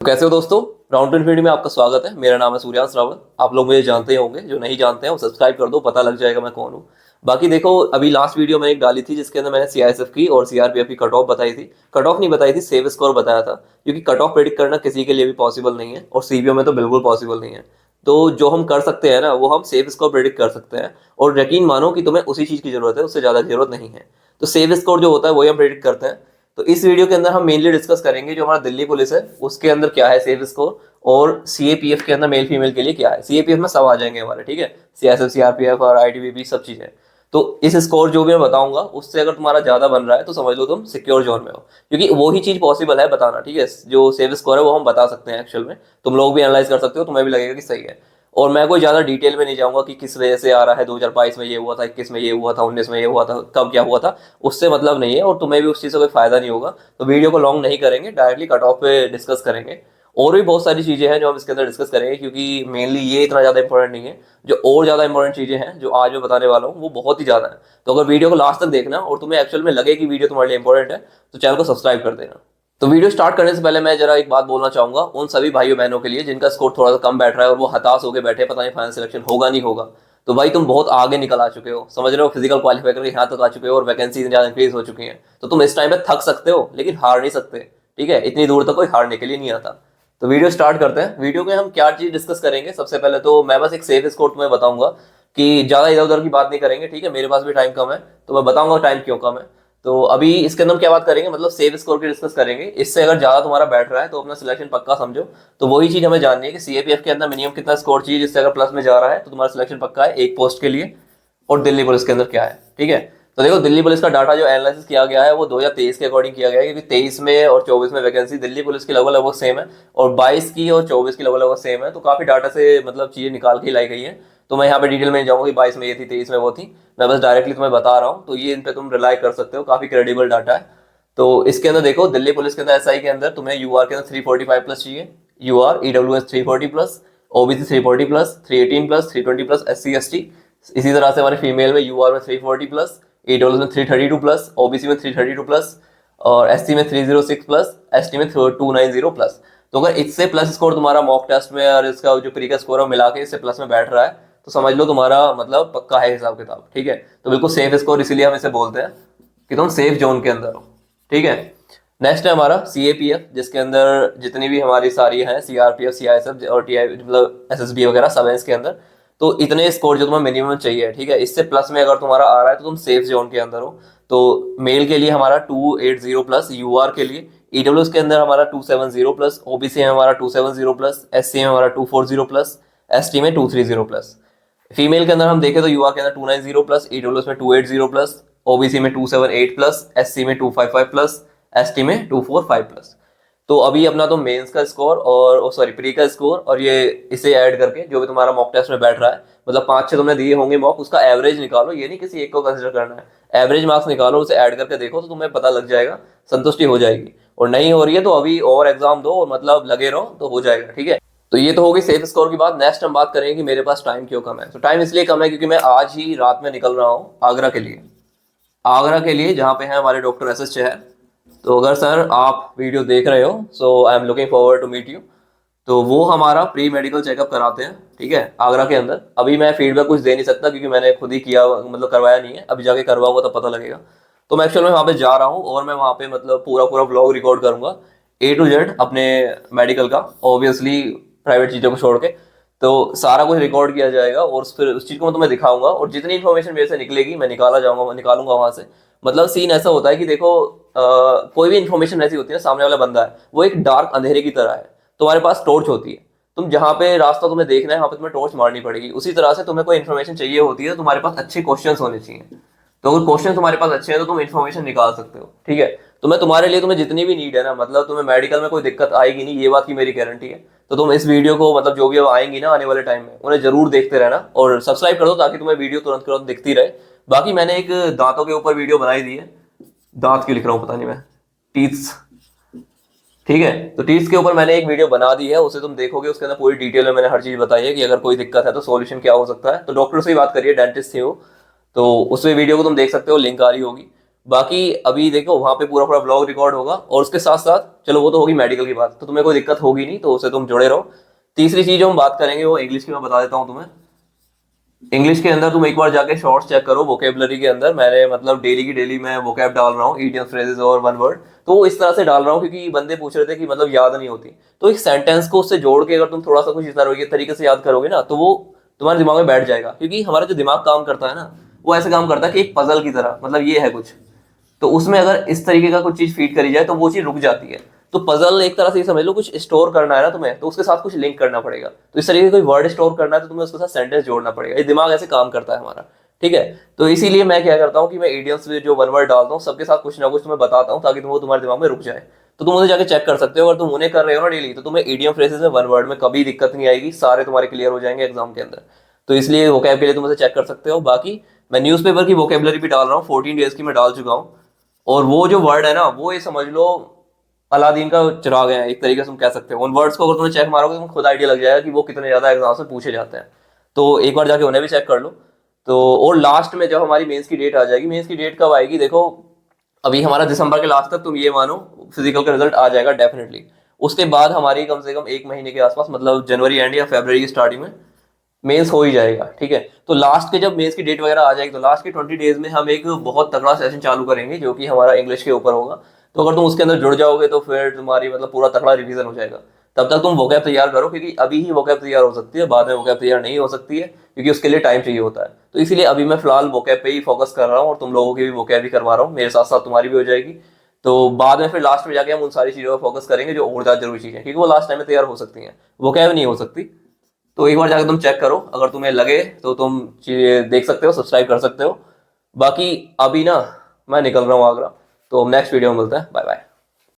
तो कैसे हो दोस्तों। राउंड टू इन्फिनिटी में आपका स्वागत है। मेरा नाम है सूर्यांश रावत। आप लोग मुझे जानते ही होंगे, जो नहीं जानते हैं वो सब्सक्राइब कर दो, पता लग जाएगा मैं कौन हूँ। बाकी देखो, अभी लास्ट वीडियो मैंने एक डाली थी जिसके अंदर मैंने सीआईएसएफ की और सीआरपीएफ की कट ऑफ बताई थी। कट ऑफ नहीं बताई थी, सेव स्कोर बताया था, क्योंकि कट ऑफ प्रेडिक्ट करना किसी के लिए भी पॉसिबल नहीं है और सीबीओ में तो बिल्कुल पॉसिबल नहीं है। तो जो हम कर सकते हैं ना, वो हम सेव स्कोर प्रेडिक्ट कर सकते हैं। और यकीन मानो कि तुम्हें उसी चीज़ की जरूरत है, उससे ज़्यादा जरूरत नहीं है। तो सेव स्कोर जो होता है वही हम प्रेडिक्ट करते हैं। तो इस वीडियो के अंदर हम मेनली डिस्कस करेंगे जो हमारा दिल्ली पुलिस है उसके अंदर क्या है सेव स्कोर, और सीएपीएफ के अंदर मेल फीमेल के लिए क्या है। सीएपीएफ में सब आ जाएंगे हमारे, ठीक है, सीएसएफ सीआरपीएफ और आईटीबीपी सब चीजें। तो इस स्कोर जो भी मैं बताऊंगा उससे अगर तुम्हारा ज्यादा बन रहा है तो समझ लो तुम सिक्योर जोन में हो, क्योंकि वो ही चीज पॉसिबल है बताना, ठीक है। जो सेव स्कोर है वो हम बता सकते हैं एक्चुअल में, तुम लोग भी एनालाइज कर सकते हो, तुम्हें भी लगेगा कि सही है। और मैं कोई ज्यादा डिटेल में नहीं जाऊंगा कि किस वजह से आ रहा है, 2022 में ये हुआ था, 21 में ये हुआ था, 19 में ये हुआ था, कब क्या हुआ था, उससे मतलब नहीं है और तुम्हें भी उस चीज से कोई फायदा नहीं होगा। तो वीडियो को लॉन्ग नहीं करेंगे, डायरेक्टली कट ऑफ पे डिस्कस करेंगे। और भी बहुत सारी चीजें हैं जो हम इसके अंदर डिस्कस करेंगे, क्योंकि मेनली ये इतना ज्यादा इंपॉर्टेंट नहीं है। जो और ज्यादा इंपॉर्टेंट चीजें हैं जो आज मैं बताने वाला हूँ वो बहुत ही ज्यादा है। तो अगर वीडियो को लास्ट तक देखना और तुम्हें एक्चुअल में लगे कि वीडियो तुम्हारे लिए इंपॉर्टेंट है तो चैनल को सब्सक्राइब कर देना। तो वीडियो स्टार्ट करने से पहले मैं जरा एक बात बोलना चाहूंगा उन सभी भाइयों बहनों के लिए जिनका स्कोर थोड़ा सा कम बैठ रहा है और वो हताश होकर बैठे, पता नहीं फाइनल सिलेक्शन होगा नहीं होगा। तो भाई तुम बहुत आगे निकल आ चुके हो, समझ रहे हो, फिजिकल क्वालिफाई करके यहाँ तक आ चुके हो और वैकेंसी ज्यादा इंक्रीज हो चुकी हैं। तो तुम इस टाइम पे थक सकते हो लेकिन हार नहीं सकते, ठीक है। इतनी दूर तक कोई हारने के लिए नहीं आता। तो वीडियो स्टार्ट करते हैं। वीडियो में हम क्या चीज डिस्कस करेंगे, सबसे पहले तो मैं बस एक सेफ स्कोर तुम्हें बताऊंगा कि ज्यादा इधर उधर की बात नहीं करेंगे, ठीक है। मेरे पास भी टाइम कम है तो मैं बताऊंगा टाइम क्यों कम है। तो अभी इसके अंदर हम क्या बात करेंगे, मतलब सेव स्कोर की डिस्कस करेंगे। इससे अगर ज्यादा तुम्हारा बैठ रहा है तो अपना सिलेक्शन पक्का समझो। तो वही चीज हमें जाननी है कि सीएपीएफ के अंदर मिनिमम कितना स्कोर चाहिए जिससे अगर प्लस में जा रहा है तो तुम्हारा सिलेक्शन पक्का है एक पोस्ट के लिए। और दिल्ली पुलिस के अंदर क्या है, ठीक है। तो देखो, दिल्ली पुलिस का डाटा जो एनालिसिस किया गया है वो 2023 के अकॉर्डिंग किया गया है, क्योंकि 23 में और 24 में वैकेंसी दिल्ली पुलिस की लगभग लगभग सेम है और 22 की और 24 की लगभग लगभग सेम है। तो काफी डाटा से मतलब चीजें निकाल के लाई गई है। तो मैं यहाँ पे डिटेल में नहीं जाऊंगा कि 22 में ये थी 23 में वो थी, मैं बस डायरेक्टली तुम्हें बता रहा हूँ। तो ये इन पे तुम रिलाई कर सकते हो, काफी क्रेडिबल डाटा है। तो इसके अंदर देखो, दिल्ली पुलिस के अंदर एसआई के अंदर तुम्हें यूआर के अंदर 345 प्लस चाहिए, UR EWS 340 plus, OBC 340 plus, 318 plus, 320 plus, SC ST. इसी तरह से हमारे फीमेल में यूआर में 340 प्लस, ईडब्ल्यूएस में 332 प्लस, ओबीसी में 332 प्लस और एससी में 306 प्लस, एसटी में 290 प्लस। तो अगर इससे प्लस स्कोर तुम्हारा मॉक टेस्ट में और इसका जो प्री का स्कोर है मिला के इससे प्लस में बैठ रहा है तो समझ लो तुम्हारा मतलब पक्का है हिसाब किताब, ठीक है। तो बिल्कुल सेफ स्कोर इसीलिए हम इसे बोलते हैं कि तुम सेफ जोन के अंदर हो, ठीक है। नेक्स्ट है हमारा सीएपीएफ, जिसके अंदर जितनी भी हमारी सारी हैं, सीआरपीएफ, सीआईएसएफ और टीआई मतलब एसएसबी वगैरह सब है इसके अंदर। तो इतने स्कोर जो तुम्हें मिनिमम चाहिए, ठीक है। इससे प्लस में अगर तुम्हारा आ रहा है तो तुम सेफ जोन के अंदर हो। तो मेल के लिए हमारा 280 प्लस, यूआर के लिए, ईडब्ल्यूएस के अंदर हमारा 270 प्लस, ओबीसी में हमारा 270 प्लस, एससी में हमारा 240 प्लस, एसटी में 230 प्लस। फीमेल के अंदर हम देखें तो यूआर के अंदर 290 प्लस, ईडब्ल्यूएस में 280 प्लस, ओबीसी में 278 प्लस, एससी में 255 प्लस, एसटी में 245 प्लस। तो अभी अपना तो मेंस का स्कोर और सॉरी प्री का स्कोर और ये इसे ऐड करके जो भी तुम्हारा मॉक टेस्ट में बैठ रहा है, मतलब 5-6 तुमने दिए होंगे मॉक, उसका एवरेज निकालो। ये नहीं किसी एक को कंसिडर करना है, एवरेज मार्क्स निकालो, उसे ऐड करके देखो तो तुम्हें पता लग जाएगा, संतुष्टि हो जाएगी। और नहीं हो रही है तो अभी और एग्जाम दो और मतलब लगे रहो तो हो जाएगा, ठीक है। तो ये तो होगी सेफ स्कोर की बात। नेक्स्ट हम बात करेंगे कि मेरे पास टाइम क्यों कम है। तो टाइम इसलिए कम है क्योंकि मैं आज ही रात में निकल रहा हूँ आगरा के लिए, आगरा के लिए जहाँ पे है हमारे डॉक्टर एस चहर। तो अगर सर आप वीडियो देख रहे हो so I am looking forward to meet you. तो वो हमारा प्री मेडिकल चेकअप कराते हैं, ठीक है, आगरा के अंदर। अभी मैं फीडबैक कुछ दे नहीं सकता क्योंकि मैंने खुद ही किया, मतलब करवाया नहीं है, अभी जाके करवाऊंगा तो पता लगेगा। तो मैं एक्चुअल में वहाँ पे जा रहा हूँ और मैं वहाँ पे मतलब पूरा पूरा व्लॉग रिकॉर्ड करूंगा ए टू जेड अपने मेडिकल का, ऑब्वियसली प्राइवेट चीज़ों को छोड़ के। तो सारा कुछ रिकॉर्ड किया जाएगा और फिर उस चीज़ को मैं तुम्हें दिखाऊंगा और जितनी इन्फॉर्मेशन मेरे से निकलेगी मैं निकालूंगा वहाँ से। मतलब सीन ऐसा होता है कि देखो, कोई भी इन्फॉर्मेशन ऐसी होती है ना, सामने वाला बंदा है वो एक डार्क अंधेरे की तरह है, तुम्हारे पास टॉर्च होती है, तुम जहाँ पे रास्ता तुम्हें देखना है वहाँ पे तुम्हें टॉर्च मारनी पड़ेगी। उसी तरह से तुम्हें कोई इन्फॉर्मेशन चाहिए होती है तो तुम्हारे पास अच्छे क्वेश्चंस होने चाहिए। तो अगर क्वेश्चन तुम्हारे पास अच्छे हैं तो तुम इन्फॉर्मेशन निकाल सकते हो, ठीक है। तो मैं तुम्हारे लिए, तुम्हें जितनी भी नीड है ना, मतलब तुम्हें मेडिकल में कोई दिक्कत आएगी नहीं, ये बात की मेरी गारंटी है। तो तुम इस वीडियो को मतलब जो भी अब आएंगी ना आने वाले टाइम में उन्हें जरूर देखते रहना और सब्सक्राइब कर दो ताकि तुम्हें वीडियो तुरंत तुरंत दिखती रहे। बाकी मैंने एक दांतों के ऊपर वीडियो बनाई दी है, दांत क्यों लिख रहा हूँ पता नहीं मैं, टीथ्स, ठीक है। तो टीथ्स के ऊपर मैंने एक वीडियो बना दी है, उसे तुम देखोगे, उसके अंदर पूरी डिटेल में मैंने हर चीज बताई है कि अगर कोई दिक्कत है तो सॉल्यूशन क्या हो सकता है। तो डॉक्टर से ही बात करिए, डेंटिस्ट थे वो, तो उसमें वीडियो को तुम देख सकते हो, लिंक आ रही होगी। बाकी अभी देखो वहाँ पे पूरा पूरा ब्लॉग रिकॉर्ड होगा, और उसके साथ साथ चलो वो तो होगी मेडिकल की बात, तो तुम्हें कोई दिक्कत होगी नहीं, तो उससे तुम जुड़े रहो। तीसरी चीज जो हम बात करेंगे वो इंग्लिश की, मैं बता देता हूँ तुम्हें। इंग्लिश के अंदर तुम एक बार जाके शॉर्ट्स चेक करो वोकेबलरी के अंदर, मैंने मतलब डेली की डेली मैं वोकैब डाल रहा हूँ, इडियम फ्रेजेस और वन वर्ड। तो वो इस तरह से डाल रहा हूँ क्योंकि बंदे पूछ रहे थे कि मतलब याद नहीं होती, तो एक सेंटेंस को उससे जोड़ के अगर तुम थोड़ा सा कुछ इस तरीके से याद करोगे ना, तो वो तुम्हारे दिमाग में बैठ जाएगा। क्योंकि हमारा जो दिमाग काम करता है ना, वो ऐसे काम करता है कि एक पजल की तरह, मतलब ये है कुछ, तो उसमें अगर इस तरीके का कुछ चीज फीड करी जाए तो वो चीज रुक जाती है। तो पजल एक तरह से ये समझ लो, कुछ स्टोर करना है ना तुम्हें, तो उसके साथ कुछ लिंक करना पड़ेगा। तो इस तरीके का कोई वर्ड स्टोर करना है तो तुम्हें उसके साथ सेंटेंस जोड़ना पड़ेगा। ये दिमाग ऐसे काम करता है हमारा, ठीक है। तो इसीलिए मैं क्या करता हूँ कि मैं इडियम्स में जो वन वर्ड डालता हूँ सबके साथ कुछ ना कुछ तुम्हें बताता हूँ, ताकि वो तुम्हारे दिमाग में रुक जाए। तो तुम उन्हें जाके चेक कर सकते हो, अगर तुम उन्हें कर रहे हो ना डेली, तो तुम्हें इडियम फ्रेजेस में वन वर्ड में कभी दिक्कत नहीं आएगी, सारे तुम्हारे क्लियर हो जाएंगे एग्जाम के अंदर। तो इसलिए वोकैब के लिए तुम उसे चेक कर सकते हो। बाकी मैं न्यूज़पेपर की वोकेबलरी भी डाल रहा हूँ, 14 डेज की मैं डाल चुका हूँ। और वो जो वर्ड है ना, वो ये समझ लो अलादीन का चिराग है, एक तरीके से तुम कह सकते हो। उन वर्ड्स को अगर तुम्हें चेक मारोगे तो तुम्हें खुद आइडिया लग जाएगा कि वो कितने ज्यादा एग्जाम में पूछे जाते हैं। तो एक बार जाके उन्हें भी चेक कर लो। तो और लास्ट में जब हमारी मेंस की डेट आ जाएगी, मेंस की डेट कब आएगी देखो, अभी हमारा दिसंबर के लास्ट तक तुम ये मानो फिजिकल का रिजल्ट आ जाएगा डेफिनेटली। उसके बाद हमारी कम से कम एक महीने के आसपास, मतलब जनवरी एंड या फरवरी की स्टार्टिंग में मेंस हो ही जाएगा, ठीक है। तो लास्ट के जब मेंस की डेट वगैरह आ जाएगी, तो लास्ट के 20 डेज में हम एक बहुत तगड़ा सेशन चालू करेंगे जो कि हमारा इंग्लिश के ऊपर होगा। तो अगर तुम उसके अंदर जुड़ जाओगे तो फिर तुम्हारी मतलब पूरा तगड़ा रिवीजन हो जाएगा। तब तक तुम वोकैब तैयार करो, क्योंकि अभी ही वोकैब तैयार हो सकती है, बाद में वोकैब तैयार नहीं हो सकती है, क्योंकि उसके लिए टाइम चाहिए होता है। तो इसीलिए अभी मैं फिलहाल वोकैब पे ही फोकस कर रहा हूँ, और तुम लोगों की भी वोकैब भी करवा रहा हूँ, मेरे साथ साथ तुम्हारी भी हो जाएगी। तो बाद में फिर लास्ट में जाके हम उन सारी चीज़ों पर फोकस करेंगे जो और ज़्यादा जरूरी चीज़ें, क्योंकि वो लास्ट टाइम में तैयार हो सकती हैं, वोकैब नहीं हो सकती। तो एक बार जाकर तुम चेक करो, अगर तुम्हें लगे तो तुम चीजें देख सकते हो, सब्सक्राइब कर सकते हो। बाकी अभी ना मैं निकल रहा हूँ आगरा, तो नेक्स्ट वीडियो में मिलते हैं, बाय बाय।